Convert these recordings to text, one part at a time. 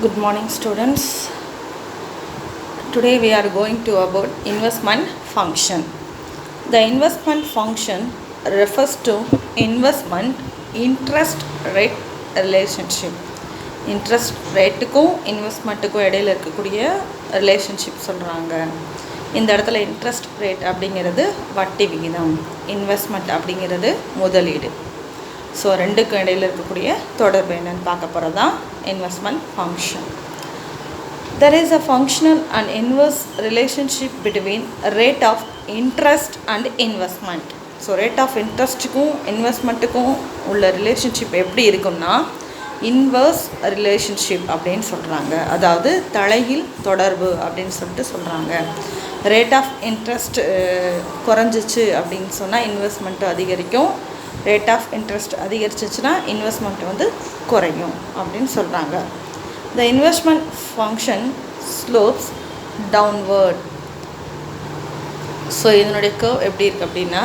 Good morning, students. Today we are going to about investment function. The investment function refers to investment interest rate relationship. Interest ரேட்டுக்கும் இன்வெஸ்ட்மெண்ட்டுக்கும் இடையில் இருக்கக்கூடிய relationship சொல்கிறாங்க. இந்த இடத்துல interest rate அப்படிங்கிறது வட்டி விகிதம், இன்வெஸ்ட்மெண்ட் அப்படிங்கிறது முதலீடு. ஸோ ரெண்டுக்கும் இடையில் இருக்கக்கூடிய தொடர்பு என்னன்னு பார்க்க போகிறது தான் investment function. There is a functional and inverse relationship between rate of interest and investment. So rate of இன்ட்ரெஸ்ட்டுக்கும் இன்வெஸ்ட்மெண்ட்டுக்கும் உள்ள ரிலேஷன்ஷிப் எப்படி இருக்குன்னா இன்வர்ஸ் ரிலேஷன்ஷிப் அப்படின்னு சொல்கிறாங்க. அதாவது தலைகீழ் தொடர்பு அப்படின்னு சொல்லிட்டு சொல்கிறாங்க. ரேட் ஆஃப் இன்ட்ரெஸ்ட் குறைஞ்சிச்சு அப்படின்னு சொன்னால் இன்வெஸ்ட்மெண்ட்டு அதிகரிக்கும். ரேட் ஆஃப் இன்ட்ரெஸ்ட் அதிகரிச்சிச்சுன்னா இன்வெஸ்ட்மெண்ட் வந்து குறையும் அப்படின்னு சொல்கிறாங்க. The investment function slopes downward. So இதனுடைய கர்வ் எப்படி இருக்குது அப்படின்னா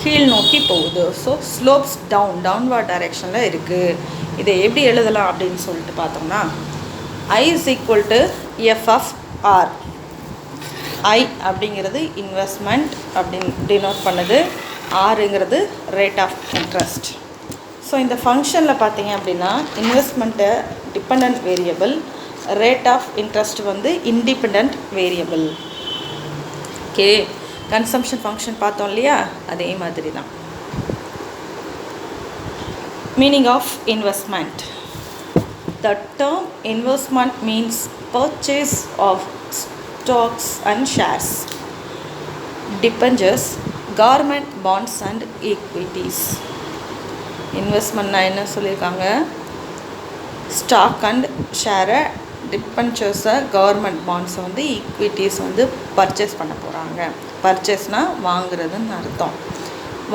கீழ் நோக்கி போகுது. ஸோ ஸ்லோப்ஸ் டவுன்வர்ட் டைரெக்ஷனில் இருக்குது. இதை எப்படி எழுதலாம் அப்படின்னு சொல்லிட்டு பார்த்தோம்னா I is equal to F of R. I அப்படிங்கிறது இன்வெஸ்ட்மெண்ட் அப்படின்னு டினோட் பண்ணுது. ஆறுங்கிறது ரேட் ஆஃப் இன்ட்ரெஸ்ட். ஸோ இந்த ஃபங்க்ஷனில் பார்த்தீங்க அப்படின்னா investment dependent variable, rate of interest வந்து independent variable. Okay, consumption function பார்த்தோம் இல்லையா, அதே மாதிரி தான். Meaning of investment. The term investment means purchase of stocks and shares, debentures, government bonds and equities. இன்வெஸ்ட்மெண்ட்னா என்ன சொல்லியிருக்காங்க? ஸ்டாக் அண்ட் ஷேரை, டிபென்ச்சர்ஸை, கவர்மெண்ட் பாண்ட்ஸை வந்து ஈக்விட்டிஸ் வந்து பர்ச்சேஸ் பண்ண போகிறாங்க. பர்ச்சேஸ்னால் வாங்குறதுன்னு அர்த்தம்.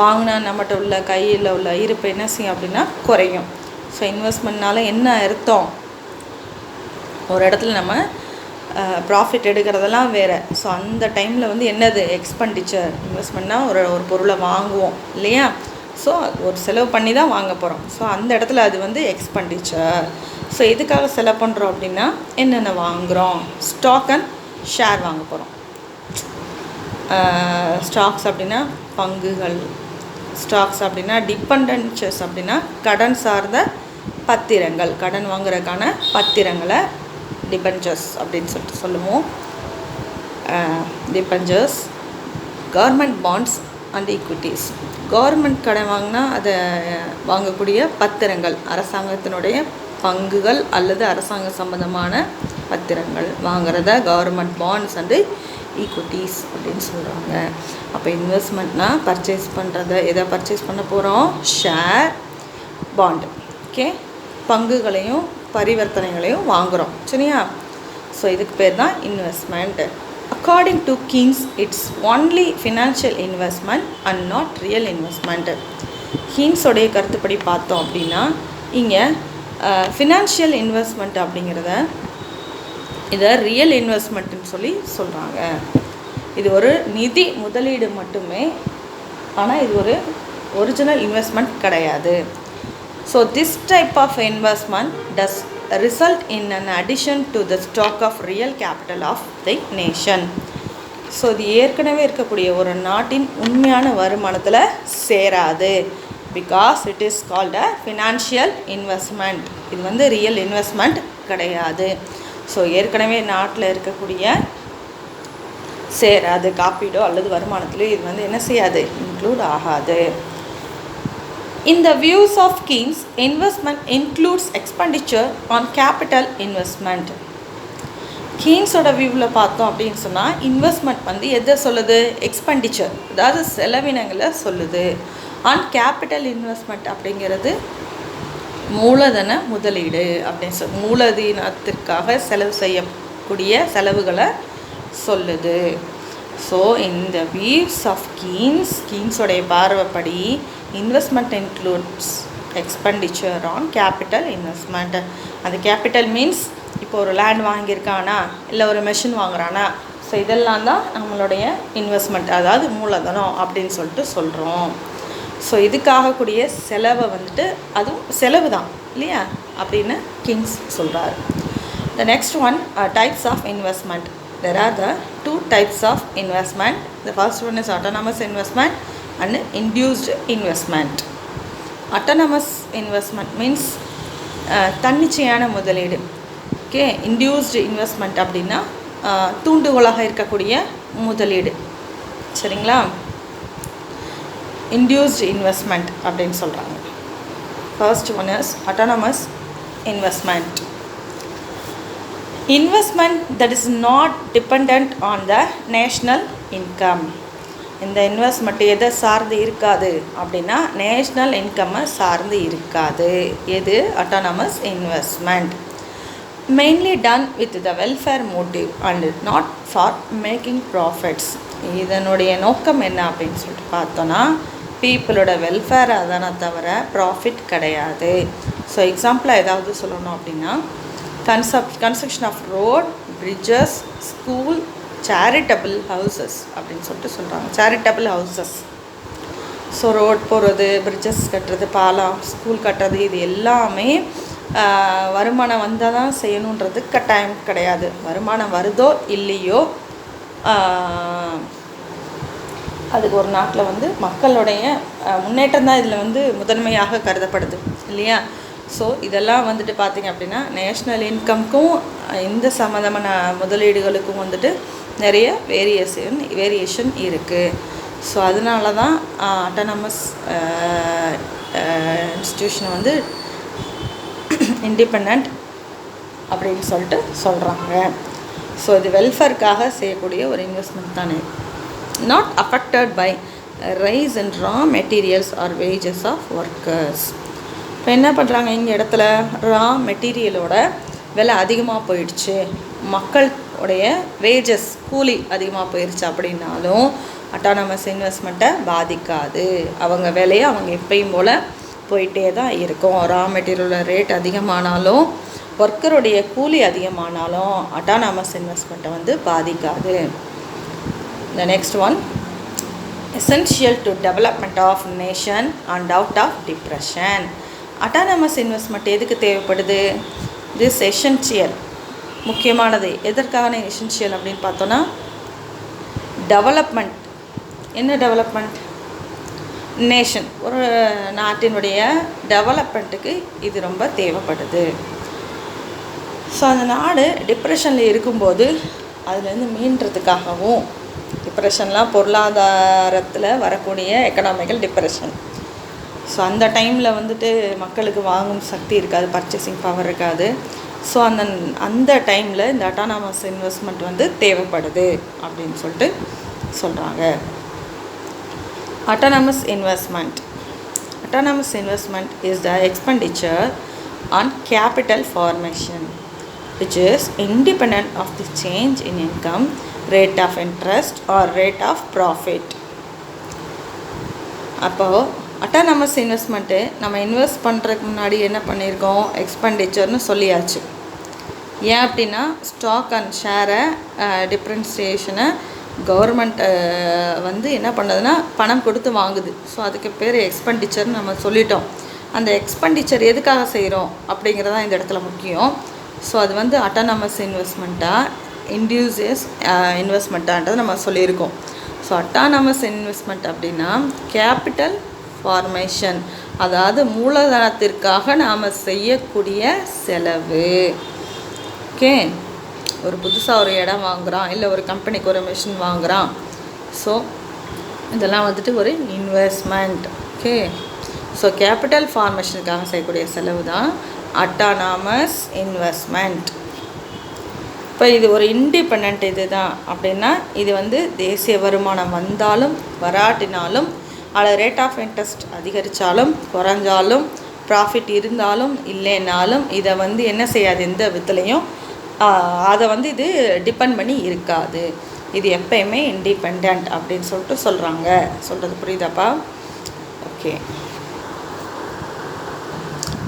வாங்கினா நம்மகிட்ட உள்ள கையில் உள்ள இருப்பு என்ன செய்யும் அப்படின்னா குறையும். ஸோ இன்வெஸ்ட்மெண்ட்னால என்ன அர்த்தம்? ஒரு இடத்துல நம்ம ப்ராஃபிட் எடுக்கிறதெல்லாம் வேறு. ஸோ அந்த டைமில் வந்து என்னது எக்ஸ்பெண்டிச்சர். இன்வெஸ்ட்மெண்ட்னால் ஒரு பொருளை வாங்குவோம் இல்லையா, ஸோ ஒரு செலவு பண்ணி தான் வாங்க போகிறோம். ஸோ அந்த இடத்துல அது வந்து எக்ஸ்பெண்டிச்சர். ஸோ எதுக்காக செலவு பண்ணுறோம் அப்படின்னா என்னென்ன வாங்குகிறோம்? ஸ்டாக் அண்ட் ஷேர் வாங்க போகிறோம். ஸ்டாக்ஸ் அப்படின்னா பங்குகள், ஸ்டாக்ஸ் அப்படின்னா டிபெண்டன்ச்சர்ஸ் அப்படின்னா கடன் சார்ந்த பத்திரங்கள், கடன் வாங்குறதுக்கான பத்திரங்களை டிபென்ச்சர்ஸ் அப்படின்னு சொல்லிட்டு சொல்லுவோம். Debentures, government bonds and equities. Government கடன் வாங்கினா அதை வாங்கக்கூடிய பத்திரங்கள், அரசாங்கத்தினுடைய பங்குகள் அல்லது அரசாங்க சம்பந்தமான பத்திரங்கள் வாங்குறத கவர்மெண்ட் பாண்ட்ஸ் அண்டு ஈக்விட்டிஸ் அப்படின்னு சொல்கிறாங்க. அப்போ இன்வெஸ்ட்மெண்ட்னால் பர்ச்சேஸ் பண்ணுறத எதை பர்ச்சேஸ் பண்ண போகிறோம்? Share, bond. ஓகே, பங்குகளையும் பரிவர்த்தனைகளையும் வாங்குகிறோம் சரியா. ஸோ இதுக்கு பேர் தான் investment. According to Keynes it's only financial investment and not real investment. கீன்ஸோடைய கருத்துப்படி பார்த்தோம் அப்படின்னா இங்கே ஃபினான்ஷியல் இன்வெஸ்ட்மெண்ட் அப்படிங்கிறத இதை ரியல் இன்வெஸ்ட்மெண்ட்டுன்னு சொல்கிறாங்க. இது ஒரு நிதி முதலீடு மட்டுமே, ஆனால் இது ஒரு ஒரிஜினல் இன்வெஸ்ட்மெண்ட் கிடையாது. So this type of investment does result in an addition to the stock of real capital of the nation. So இது ஏற்கனவே இருக்கக்கூடிய ஒரு நாட்டின் உண்மையான வருமானத்தில் சேராது. Because it is called a financial investment. இது வந்து ரியல் இன்வெஸ்ட்மெண்ட் கிடையாது. ஸோ ஏற்கனவே நாட்டில் இருக்கக்கூடிய சேராது, காப்பீடோ அல்லது வருமானத்திலோ இது வந்து என்ன செய்யாது, இன்க்ளூட் ஆகாது. In the views of Keynes, investment includes expenditure on capital investment. கீன்ஸோட வியூவில் பார்த்தோம் அப்படின்னு சொன்னால் இன்வெஸ்ட்மெண்ட் வந்து எதை சொல்லுது? எக்ஸ்பெண்டிச்சர், அதாவது செலவினங்களை சொல்லுது. ஆன் கேபிட்டல் இன்வெஸ்ட்மெண்ட் அப்படிங்கிறது மூலதன முதலீடு அப்படின்னு மூலதனத்திற்காக செலவு செய்யக்கூடிய செலவுகளை சொல்லுது. ஸோ இந்த வியூஸ் ஆஃப் கீன்ஸோடைய பார்வைப்படி investment includes expenditure on capital investment. அந்த கேபிட்டல் மீன்ஸ் இப்போ ஒரு லேண்ட் வாங்கியிருக்கானா இல்லை ஒரு மெஷின் வாங்குறானா, ஸோ இதெல்லாம் தான் நம்மளுடைய இன்வெஸ்ட்மெண்ட், அதாவது மூலதனம் அப்படின்னு சொல்லிட்டு சொல்கிறோம். ஸோ இதுக்காகக்கூடிய செலவை வந்துட்டு அதுவும் செலவு தான் இல்லையா, அப்படின்னு கிங்ஸ் சொல்கிறார். The next one are types of investment. There are the two types of investment. The first one is autonomous investment and induced investment. Autonomous investment means தன்னிச்சையான முதலீடு. ஓகே, இன்டியூஸ்டு இன்வெஸ்ட்மெண்ட் அப்படின்னா தூண்டுகோலாக இருக்கக்கூடிய முதலீடு. சரிங்களா? இன்டியூஸ்டு இன்வெஸ்ட்மெண்ட் அப்படின்னு சொல்கிறாங்க. First one is autonomous investment. Investment that is not dependent on the national income. இந்த இன்வெஸ்ட்மெண்ட் எதை சார்ந்து இருக்காது அப்படின்னா நேஷ்னல் இன்கம்மை சார்ந்து இருக்காது. எது? Autonomous investment. Mainly done with the welfare motive and not for making profits. இதனுடைய நோக்கம் என்ன அப்படின்னு சொல்லிட்டு பார்த்தோன்னா பீப்புளோட வெல்ஃபேர் அதான தவிர ப்ராஃபிட் கிடையாது. ஸோ எக்ஸாம்பிளாக ஏதாவது சொல்லணும் அப்படின்னா construction of road, bridges, school, charitable houses அப்படின்னு சொல்லிட்டு சொல்கிறாங்க. Charitable houses. ஸோ ரோட் போடுறது, பிரிட்ஜஸ் கட்டுறது, பாலம், ஸ்கூல் கட்டுறது, இது எல்லாமே வருமானம் வந்தால் தான் செய்யணுன்றது கட்டாயம் கிடையாது. வருமானம் வருதோ இல்லையோ அதுக்கு ஒரு நாட்டில் வந்து மக்களுடைய முன்னேற்றம் தான் இதில் வந்து முதன்மையாக கருதப்படுது இல்லையா? ஸோ இதெல்லாம் வந்துட்டு பார்த்திங்க அப்படின்னா நேஷ்னல் இன்கம்க்கும் இந்த சம்மந்தமான முதலீடுகளுக்கும் வந்துட்டு நிறைய வேரியேஷன் இருக்குது. ஸோ அதனால தான் அட்டானமஸ் இன்ஸ்டிடியூஷன் வந்து இண்டிபெண்ட் அப்படின்னு சொல்லிட்டு சொல்கிறாங்க. ஸோ இது வெல்ஃபேருக்காக செய்யக்கூடிய ஒரு இன்வெஸ்ட்மெண்ட் தானே. Not affected by rise in raw materials or wages of workers. இப்போ என்ன பண்ணுறாங்க, இங்கே இடத்துல ரா மெட்டீரியலோட விலை அதிகமாக போயிடுச்சு, மக்களுடைய வேஜஸ் கூலி அதிகமாக போயிடுச்சு அப்படின்னாலும் அட்டானமஸ் இன்வெஸ்ட்மெண்ட்டை பாதிக்காது. அவங்க விலையை அவங்க எப்பயும் போல் போயிட்டே தான் இருக்கும். ரா மெட்டீரியலோட ரேட் அதிகமானாலும் ஒர்க்கருடைய கூலி அதிகமானாலும் அட்டானமஸ் இன்வெஸ்ட்மெண்ட்டை வந்து பாதிக்காது. The next one, essential to development of nation and out of depression. Autonomous investment எதுக்கு தேவைப்படுது? This essential, முக்கியமானது. எதற்கான essential அப்படின்னு பார்த்தோன்னா டெவலப்மெண்ட். என்ன டெவலப்மெண்ட்? நேஷன், ஒரு நாட்டினுடைய டெவலப்மெண்ட்டுக்கு இது ரொம்ப தேவைப்படுது. ஸோ அந்த நாடு டிப்ரெஷனில் இருக்கும்போது அதுலேருந்து மீண்டுறதுக்காகவும், டிப்ரெஷன்லாம் பொருளாதாரத்தில் வரக்கூடிய எக்கனாமிக்கல் டிப்ரெஷன். ஸோ அந்த டைமில் வந்துட்டு மக்களுக்கு வாங்கும் சக்தி இருக்காது, பர்ச்சேசிங் பவர் இருக்காது. ஸோ அந்த டைமில் இந்த அட்டானமஸ் இன்வெஸ்ட்மெண்ட் வந்து தேவைப்படுது அப்படின்னு சொல்லிட்டு சொல்கிறாங்க. Autonomous investment. Autonomous investment is the expenditure on capital formation, which is independent of the change in income, rate of interest or rate of profit. அப்போது அட்டானமஸ் இன்வெஸ்ட்மெண்ட்டு நம்ம இன்வெஸ்ட் பண்ணுறதுக்கு முன்னாடி என்ன பண்ணியிருக்கோம்? எக்ஸ்பெண்டிச்சர்னு சொல்லியாச்சு. ஏன் அப்படின்னா ஸ்டாக் அண்ட் ஷேரை டிஃப்ரென்சியேஷனை கவர்மெண்ட் வந்து என்ன பண்ணுறதுன்னா பணம் கொடுத்து வாங்குது. ஸோ அதுக்கு பேர் எக்ஸ்பெண்டிச்சர்னு நம்ம சொல்லிட்டோம். அந்த எக்ஸ்பெண்டிச்சர் எதுக்காக செய்கிறோம் அப்படிங்கிறதான் இந்த இடத்துல முக்கியம். ஸோ அது வந்து அட்டானமஸ் இன்வெஸ்ட்மெண்ட்டாக இன்டியூசஸ் இன்வெஸ்ட்மெண்ட்டான்றது நம்ம சொல்லியிருக்கோம். ஸோ அட்டானமஸ் இன்வெஸ்ட்மெண்ட் அப்படின்னா கேபிட்டல் ஃபார்மேஷன், அதாவது மூலதனத்திற்காக நாம் செய்யக்கூடிய செலவு. ஓகே, ஒரு புதுசாக ஒரு இடம் வாங்குகிறான், இல்லை ஒரு கம்பெனிக்கு ஒரு மிஷின் வாங்குகிறான். ஸோ இதெல்லாம் வந்துட்டு ஒரு இன்வெஸ்ட்மெண்ட். ஓகே, ஸோ கேபிட்டல் ஃபார்மேஷனுக்காக செய்யக்கூடிய செலவு தான் அட்டானமஸ் இன்வெஸ்ட்மெண்ட். இப்போ இது ஒரு இண்டிபெண்ட் இது தான் அப்படின்னா இது வந்து தேசிய வருமானம் வந்தாலும் வராட்டினாலும், அதில் ரேட் ஆஃப் இன்ட்ரெஸ்ட் அதிகரித்தாலும் குறைஞ்சாலும், ப்ராஃபிட் இருந்தாலும் இல்லைனாலும் இதை வந்து என்ன செய்யாது, எந்த விதத்துலையும் அதை வந்து இது டிபெண்ட் பண்ணி இருக்காது. இது எப்பயுமே இண்டிபெண்ட் அப்படின்னு சொல்லிட்டு சொல்கிறாங்க. சொல்கிறது புரியுதாப்பா? Okay.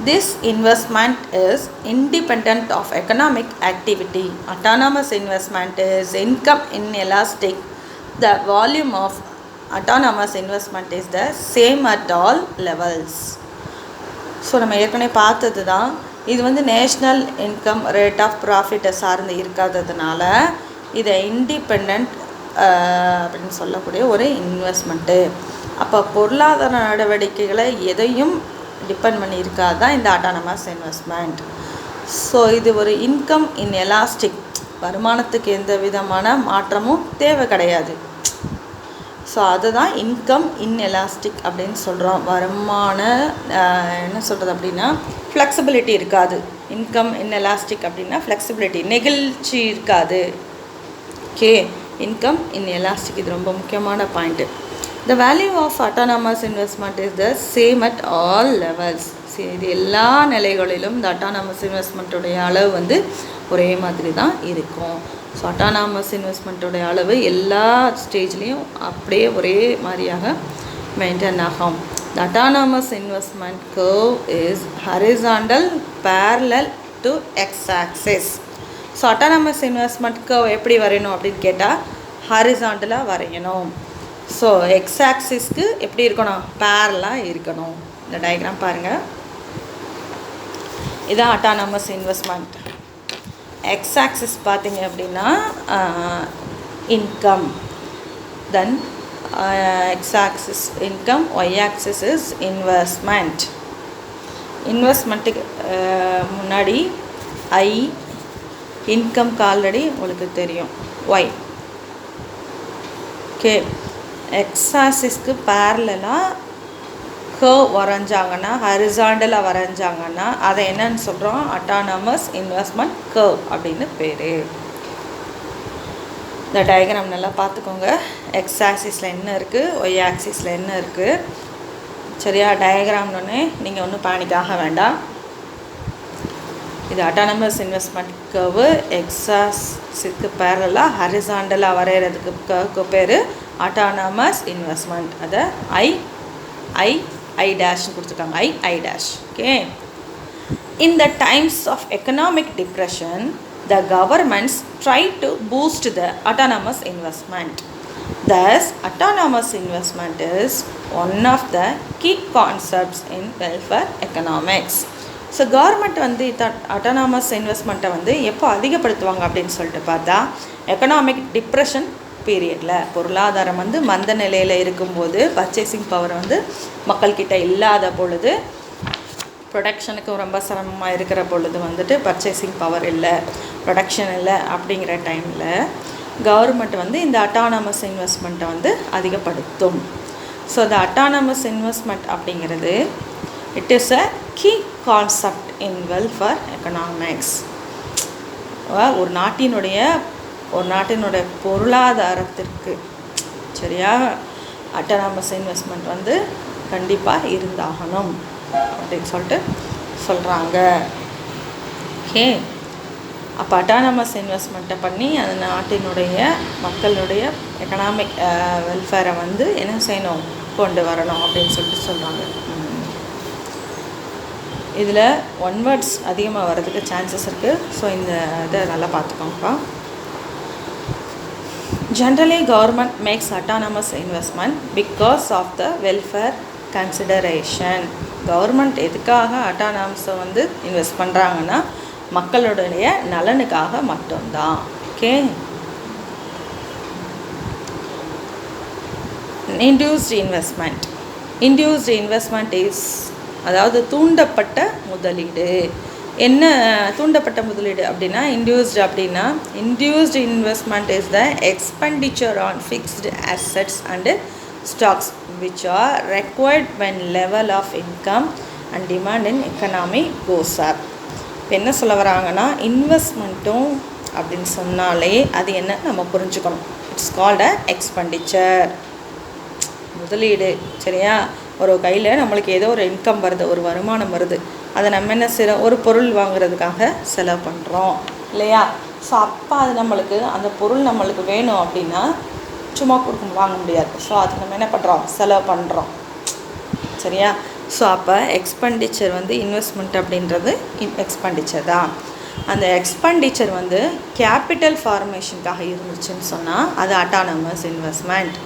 This investment is independent of economic activity. Autonomous investment is income inelastic. The volume of autonomous investment is the same at all levels. So நம்ம ஏற்கனவே பார்த்தது தான் இது வந்து நேஷ்னல் இன்கம் ரேட் ஆஃப் ப்ராஃபிட்டை சார்ந்து இருக்காததுனால இதை இண்டிபெண்ட் அப்படின்னு சொல்லக்கூடிய ஒரு இன்வெஸ்ட்மெண்ட்டு. அப்போ பொருளாதார நடவடிக்கைகளை எதையும் டிபெண்ட் பண்ணி இருக்காது தான் இந்த அட்டானமஸ் இன்வெஸ்ட்மெண்ட். ஸோ இது ஒரு இன்கம் இன் எலாஸ்டிக், வருமானத்துக்கு எந்த விதமான மாற்றமும் தேவை கிடையாது. ஸோ அதுதான் இன்கம் இன் எலாஸ்டிக் அப்படின்னு சொல்கிறோம். வருமான என்ன சொல்கிறது அப்படின்னா ஃப்ளெக்சிபிலிட்டி இருக்காது. இன்கம் இன் எலாஸ்டிக் அப்படின்னா ஃப்ளெக்சிபிலிட்டி, நெகிழ்ச்சி இருக்காது. ஓகே, இன்கம் இன் எலாஸ்டிக் இது ரொம்ப முக்கியமான point. The value of autonomous investment is the same at all levels. இது எல்லா நிலைகளிலும் இந்த அட்டானமஸ் இன்வெஸ்ட்மெண்ட்டுடைய அளவு வந்து ஒரே மாதிரி தான் இருக்கும். ஸோ அட்டானமஸ் இன்வெஸ்ட்மெண்ட்டுடைய அளவு எல்லா ஸ்டேஜ்லேயும் அப்படியே ஒரே மாதிரியாக மெயின்டைன் ஆகும். The autonomous investment curve is horizontal parallel to x axis. So autonomous investment curve எப்படி வரையணும் அப்படின்னு கேட்டால் ஹரிசாண்டலாக வரையணும். ஸோ எக்ஸ் ஆக்சிஸ்க்கு எப்படி இருக்கணும், பேரலாக இருக்கணும். இந்த டயக்ராம் பாருங்கள், இதான் அட்டானமஸ் இன்வெஸ்ட்மெண்ட். எக்ஸ் ஆக்சிஸ் பார்த்தீங்க அப்படின்னா income, then x axis income, y axis is investment. இன்வெஸ்ட்மெண்ட்டுக்கு முன்னாடி ஐ, இன்கம்க்கு ஆல்ரெடி உங்களுக்கு தெரியும் ஒய். ஓகே, எக்ஸ் ஆக்சிஸ்க்கு பேரலாக கர்வ் வரைஞ்சாங்கன்னா, ஹரிசாண்டலாக வரைஞ்சாங்கன்னா அதை என்னன்னு சொல்கிறோம், அட்டானமஸ் இன்வெஸ்ட்மெண்ட் கர்வ் அப்படின்னு பேர். இந்த டயக்ராம் நல்லா பார்த்துக்கோங்க. எக்ஸ் ஆக்சிஸில் என்ன இருக்குது, ஒய் ஆக்சிஸில் என்ன இருக்குது, சரியா? டயக்ராம்னு நீங்கள் ஒன்றும் பேனிக் ஆக வேண்டாம். இது அட்டானமஸ் இன்வெஸ்ட்மெண்ட் கர்வு. எக்ஸ் ஆக்சிஸ்க்கு பேரலாக ஹரிசாண்டலாக வரைகிறதுக்கு கர்வுக்கு பேர் அட்டானமஸ் இன்வெஸ்ட்மெண்ட். அதை ஐ டேஷ்னு கொடுத்துருக்காங்க, I dash. Okay, in the times of economic depression the governments try to boost the autonomous investment. Thus, autonomous investment is one of the key concepts in welfare economics. So government வந்து autonomous இன்வெஸ்ட்மெண்ட்டை வந்து எப்போ அதிகப்படுத்துவாங்க அப்படின்னு சொல்லிட்டு பார்த்தா, economic depression பீரியடில், பொருளாதாரம் வந்து மந்த நிலையில் இருக்கும்போது, பர்ச்சேசிங் பவர் வந்து மக்கள்கிட்ட இல்லாத பொழுது, ப்ரொடக்ஷனுக்கு ரொம்ப சிரமமாக இருக்கிற பொழுது வந்துட்டு பர்ச்சேசிங் பவர் இல்லை, ப்ரொடக்ஷன் இல்லை அப்படிங்கிற டைமில் கவர்மெண்ட் வந்து இந்த அட்டானமஸ் இன்வெஸ்ட்மெண்ட்டை வந்து அதிகப்படுத்தும். ஸோ இந்த அட்டானமஸ் இன்வெஸ்ட்மெண்ட் அப்படிங்கிறது it is a key concept in welfare economics. ஒரு நாட்டினுடைய பொருளாதாரத்திற்கு, சரியா, அட்டானமஸ் இன்வெஸ்ட்மெண்ட் வந்து கண்டிப்பாக இருந்தாகணும் அப்படின்னு சொல்லிட்டு சொல்கிறாங்க. ஓகே, அப்போ அட்டானமஸ் இன்வெஸ்ட்மெண்ட்டை பண்ணி அந்த நாட்டினுடைய மக்களுடைய எக்கனாமிக் வெல்ஃபேரை வந்து என்ன செய்யணும், கொண்டு வரணும் அப்படின்னு சொல்லிட்டு சொல்கிறாங்க. இதில் ஒன் வேர்ட்ஸ் அதிகமாக வர்றதுக்கு சான்சஸ் இருக்குது. ஸோ இந்த இதை நல்லா பார்த்துக்கோங்கப்பா. Generally, government makes autonomous investment because of the welfare consideration. Government எதுக்காக அட்டானமஸை வந்து இன்வெஸ்ட் பண்ணுறாங்கன்னா, மக்களுடைய நலனுக்காக மட்டும்தான். ஓகே, இன்டியூஸ்ட் இன்வெஸ்ட்மெண்ட் இஸ், அதாவது தூண்டப்பட்ட முதலீடு. என்ன தூண்டப்பட்ட முதலீடு அப்படின்னா, induced investment is the expenditure on fixed assets and stocks which are required when level of income and demand in economy goes up. இப்போ என்ன சொல்ல வராங்கன்னா, இன்வெஸ்ட்மெண்ட்டும் அப்படின்னு சொன்னாலே அது என்ன நம்ம புரிஞ்சுக்கணும். இட்ஸ் கால்ட் அ எக்ஸ்பெண்டிச்சர், முதலீடு. சரியா, ஒரு கையில் நம்மளுக்கு ஏதோ ஒரு இன்கம் வருது, ஒரு வருமானம் வருது, அதை நம்ம என்ன செய்கிறோம், ஒரு பொருள் வாங்குறதுக்காக செலவு பண்ணுறோம் இல்லையா? ஸோ அப்போ அது நம்மளுக்கு அந்த பொருள் நம்மளுக்கு வேணும் அப்படின்னா சும்மா வாங்க முடியாது. ஸோ அதுக்கு நம்ம என்ன பண்ணுறோம், செலவு பண்ணுறோம். சரியா? ஸோ அப்போ எக்ஸ்பெண்டிச்சர் வந்து இன்வெஸ்ட்மெண்ட் அப்படின்றது எக்ஸ்பெண்டிச்சர் தான். அந்த எக்ஸ்பெண்டிச்சர் வந்து கேபிட்டல் ஃபார்மேஷனுக்காக இருந்துச்சுன்னு சொன்னால் அது அட்டானமஸ் இன்வெஸ்ட்மெண்ட்.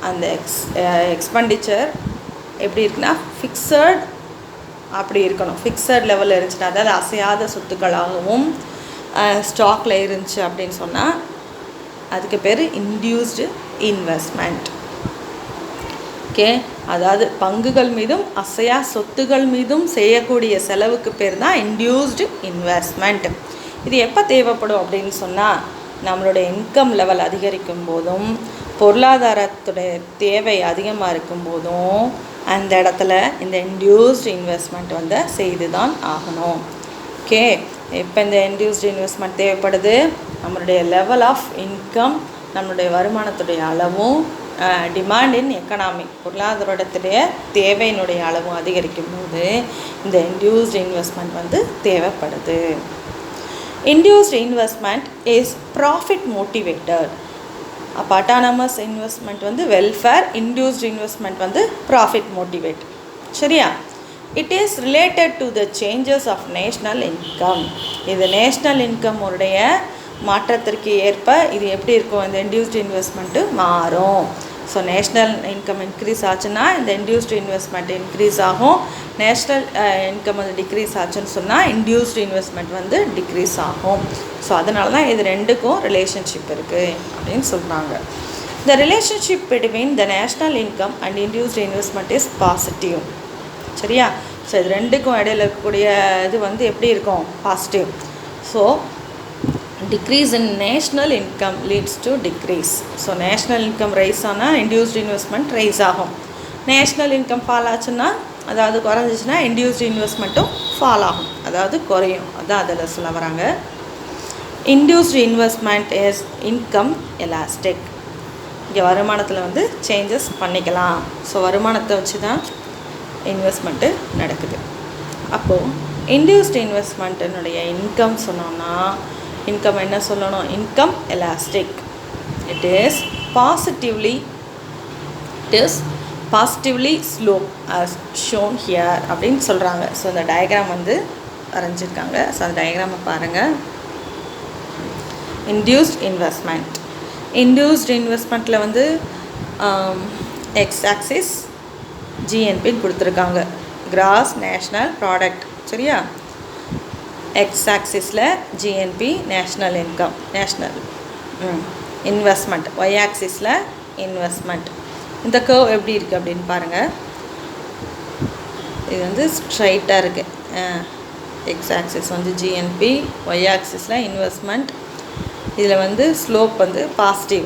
அந்த எக்ஸ்பெண்டிச்சர் எப்படி இருக்குன்னா, ஃபிக்ஸட் அப்படி இருக்கணும். ஃபிக்ஸட் லெவலில் இருந்துச்சுன்னா, அதாவது அசையாத சொத்துக்களாகவும் ஸ்டாக்கில் இருந்துச்சு அப்படின்னு சொன்னால் அதுக்கு பேர் இன்டியூஸ்டு இன்வெஸ்ட்மெண்ட். ஓகே, அதாவது பங்குகள் மீதும் அசையா சொத்துகள் மீதும் செய்யக்கூடிய செலவுக்கு பேர் தான் இன்டியூஸ்டு இன்வெஸ்ட்மெண்ட். இது எப்போ தேவைப்படும் அப்படின்னு சொன்னால், நம்மளுடைய இன்கம் லெவல் அதிகரிக்கும் போதும் பொருளாதாரத்துடைய தேவை அதிகமாக இருக்கும் போதும் அந்த இடத்துல இந்த இன்டியூஸ்டு இன்வெஸ்ட்மெண்ட் வந்து செய்து தான் ஆகணும். ஓகே, இப்போ இந்த இன்டியூஸ்டு இன்வெஸ்ட்மெண்ட் தேவைப்படுது. நம்மளுடைய லெவல் ஆஃப் இன்கம், நம்மளுடைய வருமானத்துடைய அளவும் டிமாண்ட் இன் எக்கனாமிக், பொருளாதாரத்துடைய தேவையினுடைய அளவும் அதிகரிக்கும் போது இந்த இன்டியூஸ்டு இன்வெஸ்ட்மெண்ட் வந்து தேவைப்படுது. Induced investment is profit motivated. அப்போ அட்டானமஸ் இன்வெஸ்ட்மெண்ட் வந்து வெல்ஃபேர், இன்டியூஸ்டு இன்வெஸ்ட்மெண்ட் வந்து ப்ராஃபிட் மோட்டிவேட். சரியா? It is related to the changes of national income. இது நேஷ்னல் இன்கம் உடைய மாற்றத்திற்கு ஏற்ப இது எப்படி இருக்கும், இந்த இன்டியூஸ்டு இன்வெஸ்ட்மெண்ட்டு மாறும். ஸோ நேஷ்னல் இன்கம் இன்க்ரீஸ் ஆச்சுன்னா இந்த இன்டியூஸ்டு இன்வெஸ்ட்மெண்ட் இன்க்ரீஸ் ஆகும். நேஷ்னல் இன்கம் வந்து டிக்ரீஸ் ஆச்சுன்னு சொன்னால் இன்டியூஸ்டு இன்வெஸ்ட்மெண்ட் வந்து டிக்ரீஸ் ஆகும். ஸோ அதனால தான் இது ரெண்டுக்கும் ரிலேஷன்ஷிப் இருக்குது அப்படின்னு சொல்கிறாங்க. The relationship between the national income and induced investment is positive. சரியா? ஸோ இது ரெண்டுக்கும் இடையில் இருக்கக்கூடிய இது வந்து எப்படி இருக்கும், positive. So decrease in national income leads to decrease. So national income rise ஆனால் இன்டியூஸ்டு இன்வெஸ்ட்மெண்ட் ரைஸ் ஆகும். நேஷ்னல் இன்கம் ஃபால் ஆச்சுன்னா, அதாவது குறைஞ்சிச்சின்னா இன்டியூஸ்டு இன்வெஸ்ட்மெண்ட்டும் ஃபால் ஆகும், அதாவது குறையும். அதான் அதில் சொல்ல வராங்க. Induced investment is income elastic. இங்கே வருமானத்தில் வந்து சேஞ்சஸ் பண்ணிக்கலாம். ஸோ வருமானத்தை வச்சு தான் இன்வெஸ்ட்மெண்ட்டு நடக்குது. அப்போது இன்டியூஸ்டு இன்வெஸ்ட்மெண்ட்டினுடைய இன்கம் சொன்னோம்னா, இன்கம் என்ன சொல்லணும், income elastic. It is positively slope as shown here அப்படின்னு சொல்கிறாங்க. ஸோ இந்த டயக்ராம் வந்து வரைஞ்சிருக்காங்க. ஸோ அந்த டயக்ராமை பாருங்கள். இன்டியூஸ்ட் இன்வெஸ்ட்மெண்ட்டில் வந்து எக்ஸ் ஆக்சிஸ் ஜிஎன்பின்னு கொடுத்துருக்காங்க, கிராஸ் நேஷ்னல் ப்ராடக்ட். சரியா? எக்ஸ் ஆக்சிஸில் GNP national income, national investment. Y ஆக்சிஸில் இன்வெஸ்ட்மெண்ட். இந்த கர்வ் எப்படி இருக்குது அப்படின்னு பாருங்கள். இது வந்து ஸ்ட்ரைட்டாக இருக்குது. எக்ஸ் ஆக்சிஸ் வந்து ஜிஎன்பி, ஒய் ஆக்சிஸில் இன்வெஸ்ட்மெண்ட். இதில் வந்து ஸ்லோப் வந்து பாசிட்டிவ்.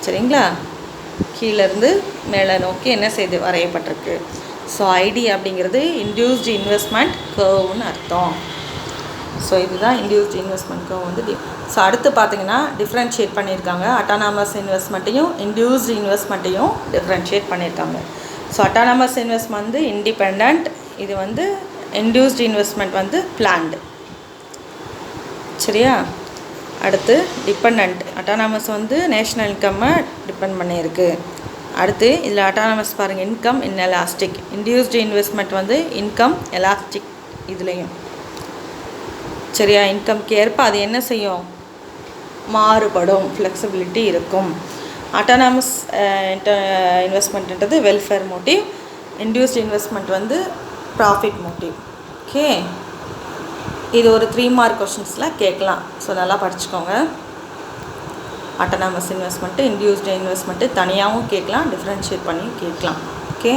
சரிங்களா? கீழேருந்து மேலே நோக்கி என்ன செய்து வரையப்பட்டிருக்கு. ஸோ ஐடி அப்படிங்கிறது இன்டியூஸ்டு இன்வெஸ்ட்மெண்ட் கர்வ்னு அர்த்தம். ஸோ இதுதான் இன்டியூஸ்டு இன்வெஸ்ட்மெண்ட் கர்வ் வந்து. ஸோ அடுத்து பார்த்திங்கன்னா டிஃப்ரென்ஷியேட் பண்ணியிருக்காங்க. அட்டானமஸ் இன்வெஸ்ட்மெண்ட்டையும் இன்டியூஸ்டு இன்வெஸ்ட்மெண்ட்டையும் டிஃப்ரென்ஷியேட் பண்ணியிருக்காங்க. ஸோ அட்டானமஸ் இன்வெஸ்ட்மெண்ட் வந்து இண்டிபெண்ட், இது வந்து இன்டியூஸ்டு இன்வெஸ்ட்மெண்ட் வந்து பிளான்டு. சரியா? அடுத்து டிபெண்ட். அட்டானமஸ் வந்து நேஷ்னல் இன்கம்மை டிபெண்ட் பண்ணியிருக்கு. அடுத்து இதில் அட்டானமஸ் பாருங்கள், இன்கம் இன்எலாஸ்டிக். இன்டியூஸ்டு இன்வெஸ்ட்மெண்ட் வந்து இன்கம் எலாஸ்டிக் இதுலேயும். சரியா? இன்கம்க்கு ஏற்ப அது என்ன செய்யும், மாறுபடும், ஃப்ளெக்சிபிலிட்டி இருக்கும். அட்டானமஸ் இன்வெஸ்ட்மெண்ட்ன்றது வெல்ஃபேர் மோட்டிவ், இன்டியூஸ்டு இன்வெஸ்ட்மெண்ட் வந்து ப்ராஃபிட் மோட்டிவ். ஓகே, இது ஒரு 3 மார்க் கொஷின்ஸில் கேட்கலாம். ஸோ நல்லா படிச்சுக்கோங்க. அட்டானமஸ் இன்வெஸ்ட்மெண்ட்டு, இன்டியூஸ்டு இன்வெஸ்ட்மெண்ட்டு தனியாகவும் கேட்கலாம், டிஃப்ரென்ஷியேட் பண்ணியும் கேட்கலாம். ஓகே.